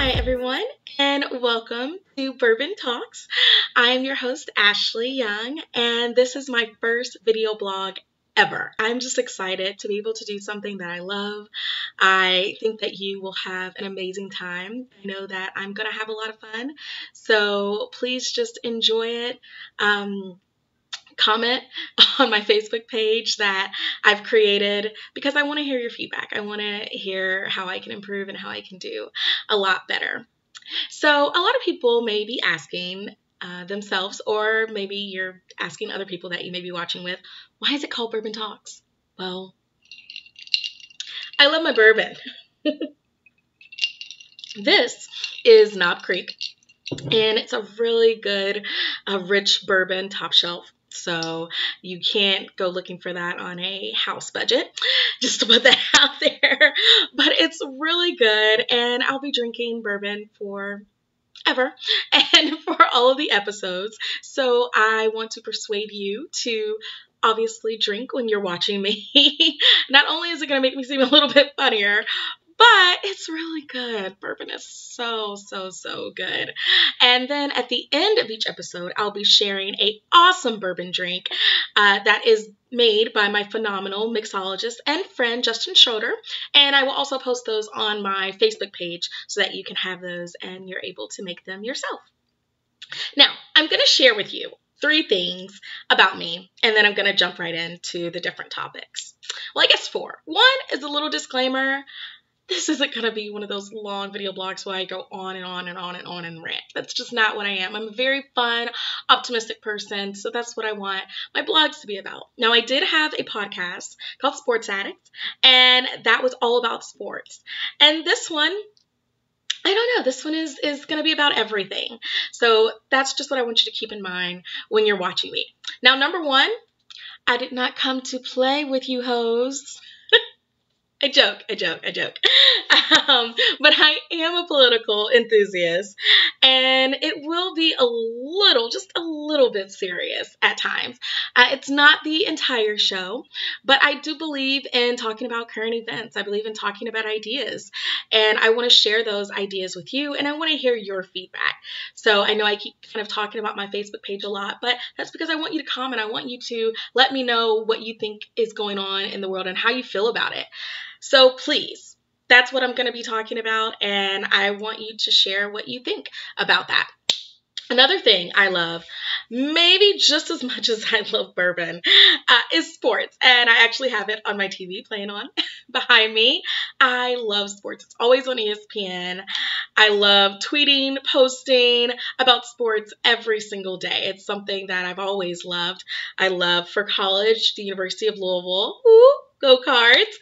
Hi, everyone, and welcome to Bourbon Talks. I'm your host, Ashley Young, and this is my first video blog ever. I'm just excited to be able to do something that I love. I think that you will have an amazing time. I know that I'm going to have a lot of fun, so please just enjoy it. Comment on my Facebook page that I've created because I want to hear your feedback. I want to hear how I can improve and how I can do a lot better. So a lot of people may be asking themselves, or maybe you're asking other people that you may be watching with, why is it called Bourbon Talks? Well, I love my bourbon. This is Knob Creek, and it's a really good, rich bourbon top shelf. So you can't go looking for that on a house budget, just to put that out there. But it's really good, and I'll be drinking bourbon forever and for all of the episodes. So I want to persuade you to obviously drink when you're watching me. Not only is it going to make me seem a little bit funnier, but it's really good. Bourbon is so good. And then at the end of each episode, I'll be sharing an awesome bourbon drink that is made by my phenomenal mixologist and friend, Justin Schroeder. And I will also post those on my Facebook page so that you can have those and you're able to make them yourself. Now, I'm going to share with you 3 things about me, and then I'm going to jump right into the different topics. Well, I guess 4. One is a little disclaimer. This isn't going to be one of those long video blogs where I go on and on and on and on and rant. That's just not what I am. I'm a very fun, optimistic person, so that's what I want my blogs to be about. Now, I did have a podcast called Sports Addict, and that was all about sports. And this one, I don't know, this one is going to be about everything. So that's just what I want you to keep in mind when you're watching me. Now, number 1, I did not come to play with you hoes. I joke. But I am a political enthusiast, and it will be just a little bit serious at times. It's not the entire show, but I do believe in talking about current events. I believe in talking about ideas, and I want to share those ideas with you, and I want to hear your feedback. So I know I keep kind of talking about my Facebook page a lot, but that's because I want you to comment. I want you to let me know what you think is going on in the world and how you feel about it. So please, that's what I'm going to be talking about, and I want you to share what you think about that. Another thing I love, maybe just as much as I love bourbon, is sports. And I actually have it on my TV playing on behind me. I love sports. It's always on ESPN. I love tweeting, posting about sports every single day. It's something that I've always loved. I love for college, the University of Louisville. Ooh, go Cards.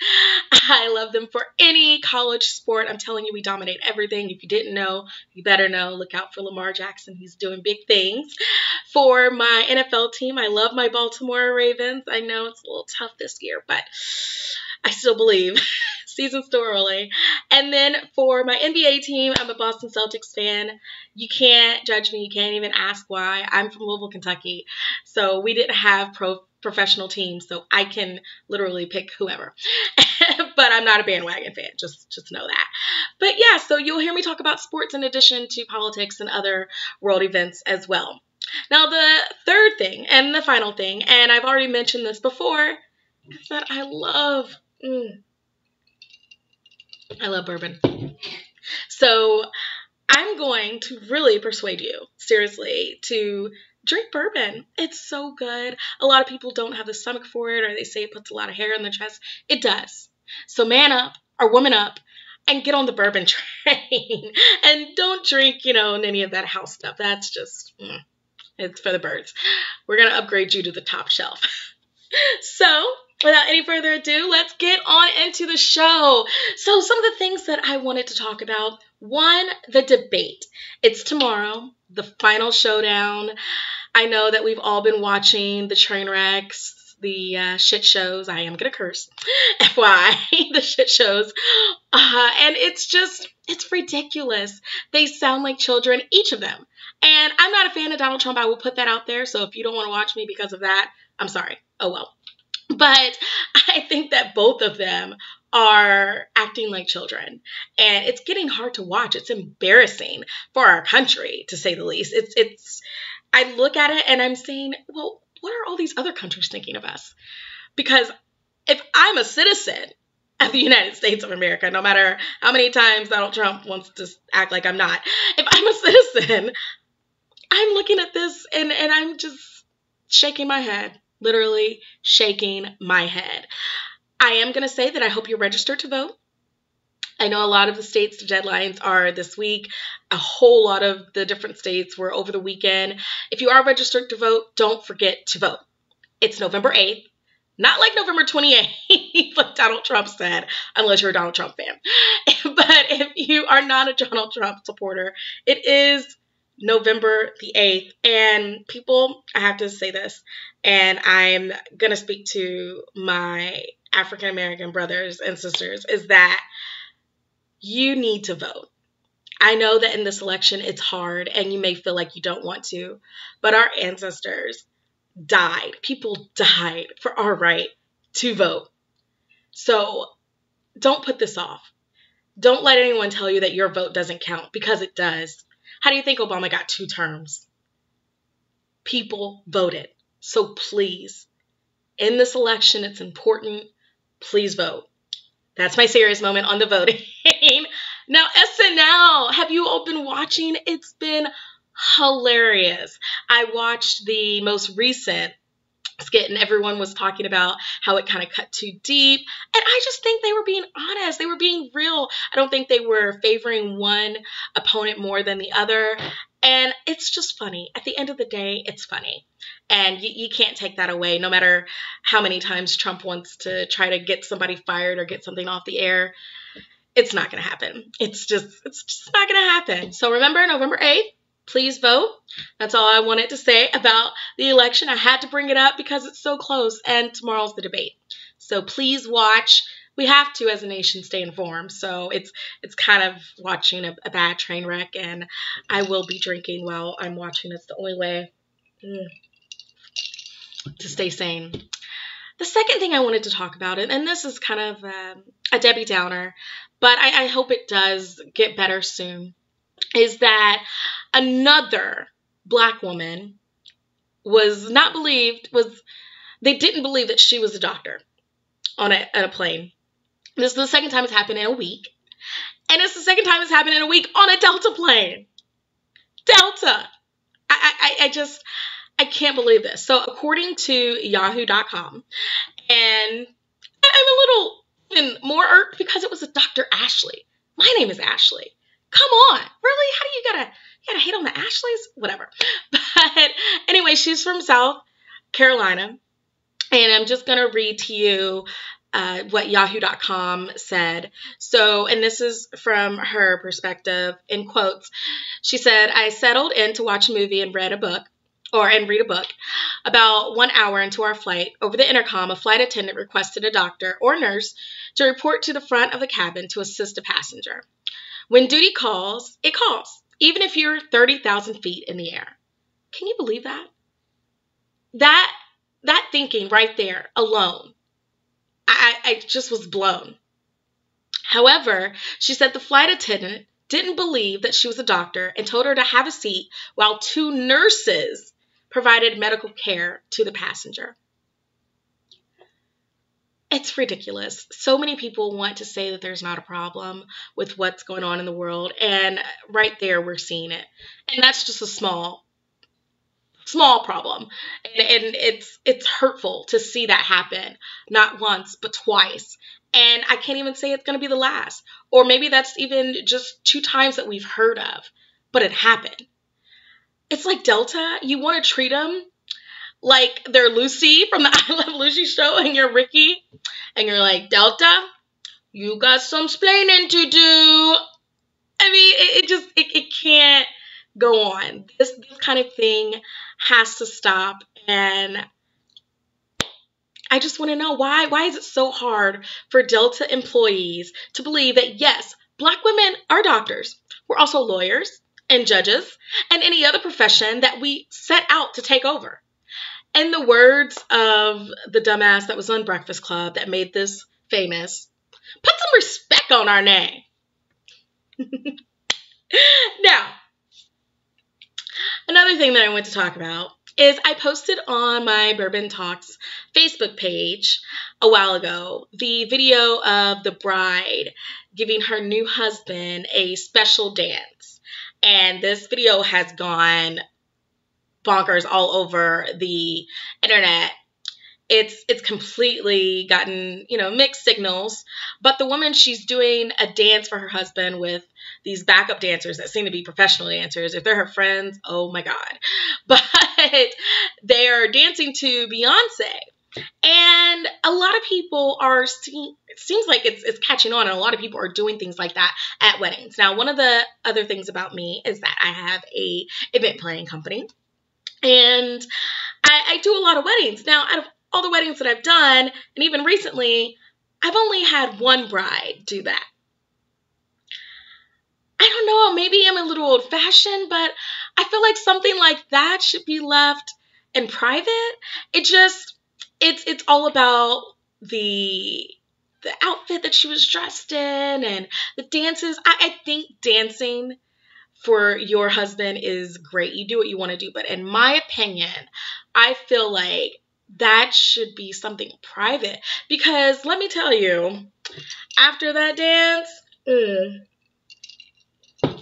I love them for any college sport. I'm telling you, we dominate everything. If you didn't know, you better know. Look out for Lamar Jackson. He's doing big things. For my NFL team, I love my Baltimore Ravens. I know it's a little tough this year, but I still believe. Season's still early. And then for my NBA team, I'm a Boston Celtics fan. You can't judge me. You can't even ask why. I'm from Louisville, Kentucky. So we didn't have professional teams, so I can literally pick whoever. But I'm not a bandwagon fan. Just know that. But yeah, so you'll hear me talk about sports in addition to politics and other world events as well. Now, the third thing and the final thing, and I've already mentioned this before, is that I love bourbon. So I'm going to really persuade you, seriously, to drink bourbon. It's so good. A lot of people don't have the stomach for it, or they say it puts a lot of hair in their chest. It does. So man up or woman up and get on the bourbon train. And don't drink, any of that house stuff. That's just, it's for the birds. We're going to upgrade you to the top shelf. So without any further ado, let's get on into the show. So some of the things that I wanted to talk about. 1, the debate. It's tomorrow, the final showdown. I know that we've all been watching the train wrecks, the shit shows. I am going to curse. FYI, the shit shows. And it's ridiculous. They sound like children, each of them. And I'm not a fan of Donald Trump. I will put that out there. So if you don't want to watch me because of that, I'm sorry. Oh well. But I think that both of them are acting like children. And it's getting hard to watch. It's embarrassing for our country, to say the least. I look at it and I'm saying, well, what are all these other countries thinking of us? Because if I'm a citizen of the United States of America, no matter how many times Donald Trump wants to act like I'm not, if I'm a citizen, I'm looking at this and I'm just shaking my head, literally shaking my head. I am going to say that I hope you're registered to vote. I know a lot of the states' deadlines are this week. A whole lot of the different states were over the weekend. If you are registered to vote, don't forget to vote. It's November 8th. Not like November 28th, like Donald Trump said, unless you're a Donald Trump fan. But if you are not a Donald Trump supporter, it is November the 8th. And people, I have to say this, and I'm going to speak to my African American brothers and sisters, is that you need to vote. I know that in this election it's hard and you may feel like you don't want to, but our ancestors died. People died for our right to vote. So don't put this off. Don't let anyone tell you that your vote doesn't count, because it does. How do you think Obama got 2 terms? People voted. So please, in this election, it's important. Please vote. That's my serious moment on the voting. Now, SNL, have you all been watching? It's been hilarious. I watched the most recent skit and everyone was talking about how it kind of cut too deep. And I just think they were being honest. They were being real. I don't think they were favoring one opponent more than the other. And it's just funny. At the end of the day, it's funny. And you can't take that away, no matter how many times Trump wants to try to get somebody fired or get something off the air. It's not going to happen. It's just not going to happen. So remember, November 8th, please vote. That's all I wanted to say about the election. I had to bring it up because it's so close and tomorrow's the debate. So please watch. We have to, as a nation, stay informed. So it's kind of watching a bad train wreck, and I will be drinking while I'm watching. It's the only way to stay sane. The second thing I wanted to talk about, and this is kind of a Debbie Downer, but I hope it does get better soon, is that another Black woman they didn't believe that she was a doctor on a plane. This is the second time it's happened in a week. And it's the second time it's happened in a week on a Delta plane. Delta. I can't believe this. So according to yahoo.com, and I'm a little more irked because it was a Dr. Ashley. My name is Ashley. Come on. Really? How do you gotta hate on the Ashleys? Whatever. But anyway, she's from South Carolina. And I'm just going to read to you what yahoo.com said. So, and this is from her perspective, in quotes. She said, I settled in to watch a movie and read a book. About 1 hour into our flight, over the intercom, a flight attendant requested a doctor or nurse to report to the front of the cabin to assist a passenger. When duty calls, it calls, even if you're 30,000 feet in the air. Can you believe that? That thinking right there alone, I just was blown. However, she said the flight attendant didn't believe that she was a doctor and told her to have a seat while 2 nurses provided medical care to the passenger. It's ridiculous. So many people want to say that there's not a problem with what's going on in the world, and right there we're seeing it. And that's just a small problem. And it's hurtful to see that happen, not once, but twice. And I can't even say it's going to be the last. Or maybe that's even just 2 times that we've heard of, but it happened. It's like Delta, you want to treat them like they're Lucy from the I Love Lucy show, and you're Ricky, and you're like, Delta, you got some splaining to do. I mean, it can't go on. This kind of thing has to stop, and I just want to know why is it so hard for Delta employees to believe that, yes, Black women are doctors. We're also lawyers and judges and any other profession that we set out to take over. In the words of the dumbass that was on Breakfast Club that made this famous, Put some respect on our name. Now, another thing that I want to talk about is I posted on my Bourbon Talks Facebook page a while ago the video of the bride giving her new husband a special dance. And this video has gone bonkers all over the internet. It's completely gotten, mixed signals. But the woman, she's doing a dance for her husband with these backup dancers that seem to be professional dancers. If they're her friends, oh my God. But they are dancing to Beyonce. And a lot of people are seeing, it seems like it's catching on, and a lot of people are doing things like that at weddings. Now, one of the other things about me is that I have a event planning company, and I do a lot of weddings. Now, out of all the weddings that I've done, and even recently, I've only had one bride do that. I don't know, maybe I'm a little old-fashioned, but I feel like something like that should be left in private. It's all about the outfit that she was dressed in and the dances. I think dancing for your husband is great. You do what you want to do. But in my opinion, I feel like that should be something private. Because let me tell you, after that dance,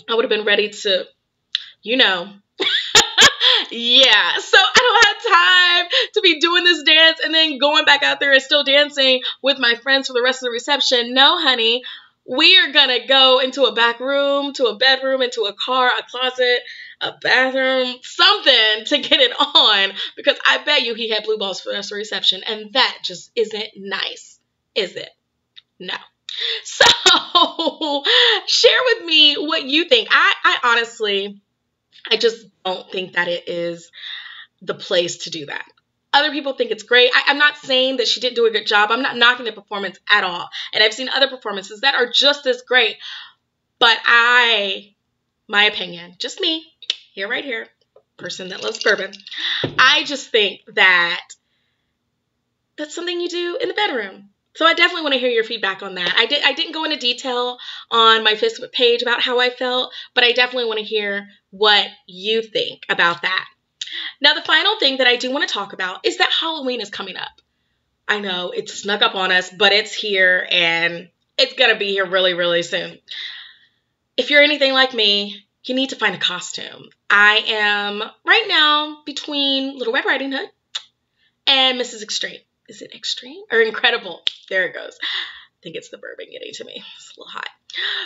I would have been ready to, yeah. So I don't have time to be doing this dance and then going back out there and still dancing with my friends for the rest of the reception. No, honey. We are going to go into a back room, to a bedroom, into a car, a closet, a bathroom, something to get it on, because I bet you he had blue balls for the rest of the reception, and that just isn't nice, is it? No. So share with me what you think. I honestly, I just don't think that it is the place to do that. Other people think it's great. I'm not saying that she didn't do a good job. I'm not knocking the performance at all. And I've seen other performances that are just as great. But my opinion, just me, right here, person that loves bourbon, I just think that that's something you do in the bedroom. So I definitely want to hear your feedback on that. I didn't go into detail on my Facebook page about how I felt, but I definitely want to hear what you think about that. Now, the final thing that I do want to talk about is that Halloween is coming up. I know it's snuck up on us, but it's here, and it's going to be here really, really soon. If you're anything like me, you need to find a costume. I am right now between Little Red Riding Hood and Mrs. Extreme. Is it Extreme or Incredible? There it goes. I think it's the bourbon getting to me. It's a little hot.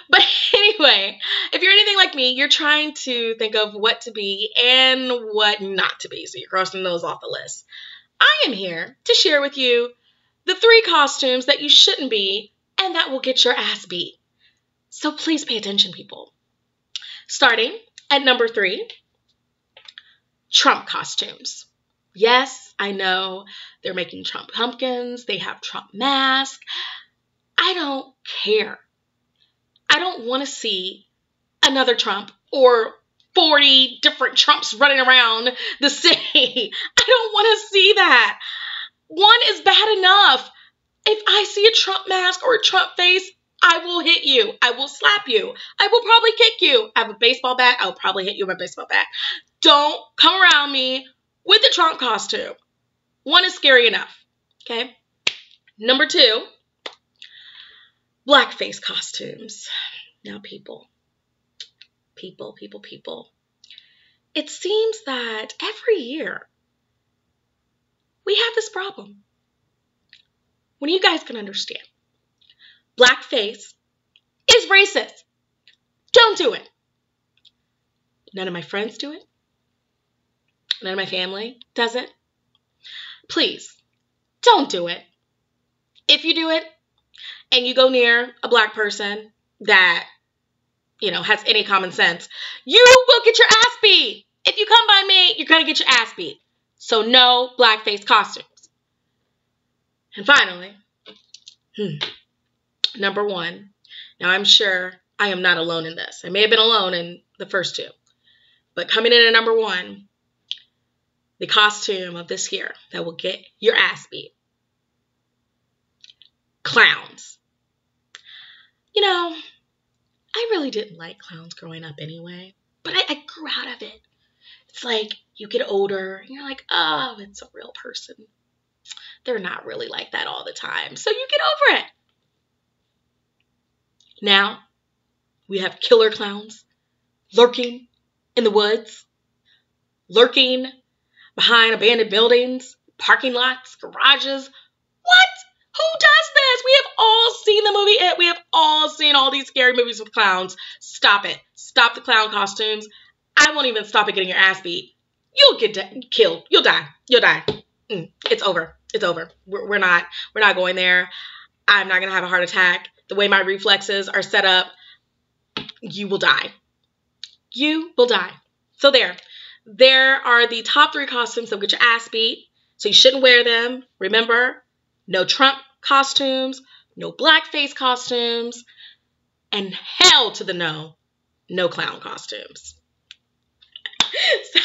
But anyway, if you're anything like me, you're trying to think of what to be and what not to be. So you're crossing those off the list. I am here to share with you the 3 costumes that you shouldn't be and that will get your ass beat. So please pay attention, people. Starting at number 3, Trump costumes. Yes, I know they're making Trump pumpkins. They have Trump masks. I don't care. I don't want to see another Trump or 40 different Trumps running around the city. I don't want to see that. One is bad enough. If I see a Trump mask or a Trump face, I will hit you. I will slap you. I will probably kick you. I have a baseball bat. I'll probably hit you with a baseball bat. Don't come around me with the Trump costume. One is scary enough. Okay. Number 2, blackface costumes. Now, people. It seems that every year we have this problem. When you guys can understand, blackface is racist. Don't do it. None of my friends do it. None of my family does it. Please, don't do it. If you do it and you go near a black person that, has any common sense, you will get your ass beat. If you come by me, you're going to get your ass beat. So no blackface costumes. And finally, number 1. Now, I'm sure I am not alone in this. I may have been alone in the first 2. But coming in at number 1, the costume of this year that will get your ass beat. Clowns. I really didn't like clowns growing up anyway, but I grew out of it. It's like you get older and you're like, oh, it's a real person. They're not really like that all the time. So you get over it. Now we have killer clowns lurking in the woods, lurking behind abandoned buildings, parking lots, garages. What? Who does this? We have all seen the movie It. We have all seen all these scary movies with clowns. Stop it. Stop the clown costumes. I won't even stop at getting your ass beat. You'll get killed. You'll die. You'll die. It's over. It's over. We're not going there. I'm not going to have a heart attack. The way my reflexes are set up, you will die. You will die. So there are the top 3 costumes that will get your ass beat. So you shouldn't wear them. Remember, no Trump costumes, no blackface costumes, and hell to the no clown costumes. So,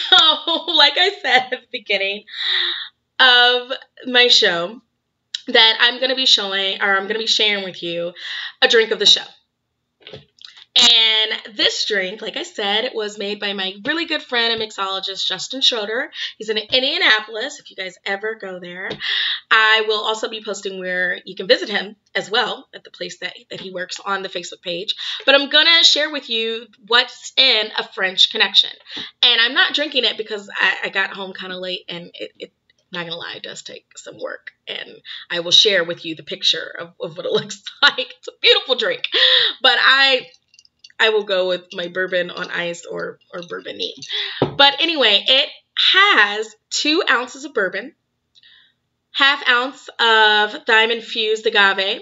like I said at the beginning of my show, that I'm going to be sharing with you a drink of the show. And this drink, like I said, it was made by my really good friend and mixologist, Justin Schroeder. He's in Indianapolis, if you guys ever go there. I will also be posting where you can visit him as well at the place that he works on the Facebook page. But I'm going to share with you what's in a French Connection. And I'm not drinking it because I got home kind of late, and it not going to lie, it does take some work. And I will share with you the picture of what it looks like. It's a beautiful drink. But I will go with my bourbon on ice or bourbon neat. But anyway, it has 2 ounces of bourbon, ½ ounce of thyme-infused agave,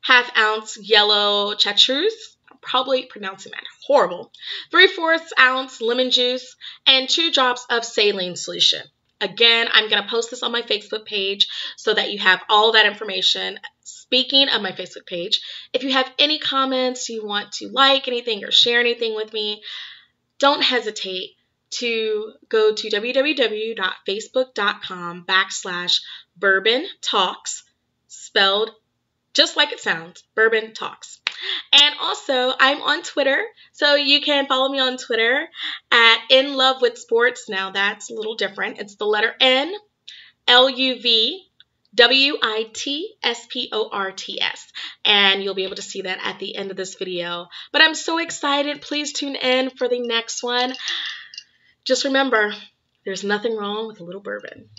½ ounce yellow chartreuse, I'm probably pronouncing that horrible, 3/4 ounce lemon juice, and 2 drops of saline solution. Again, I'm going to post this on my Facebook page so that you have all that information. Speaking of my Facebook page, if you have any comments, you want to like anything or share anything with me, don't hesitate to go to www.facebook.com/Bourbon Talks, spelled just like it sounds, Bourbon Talks. And also, I'm on Twitter, so you can follow me on Twitter at In Love with Sports. Now, that's a little different. It's the letter N, LUVWITSPORTS. And you'll be able to see that at the end of this video. But I'm so excited. Please tune in for the next one. Just remember, there's nothing wrong with a little bourbon.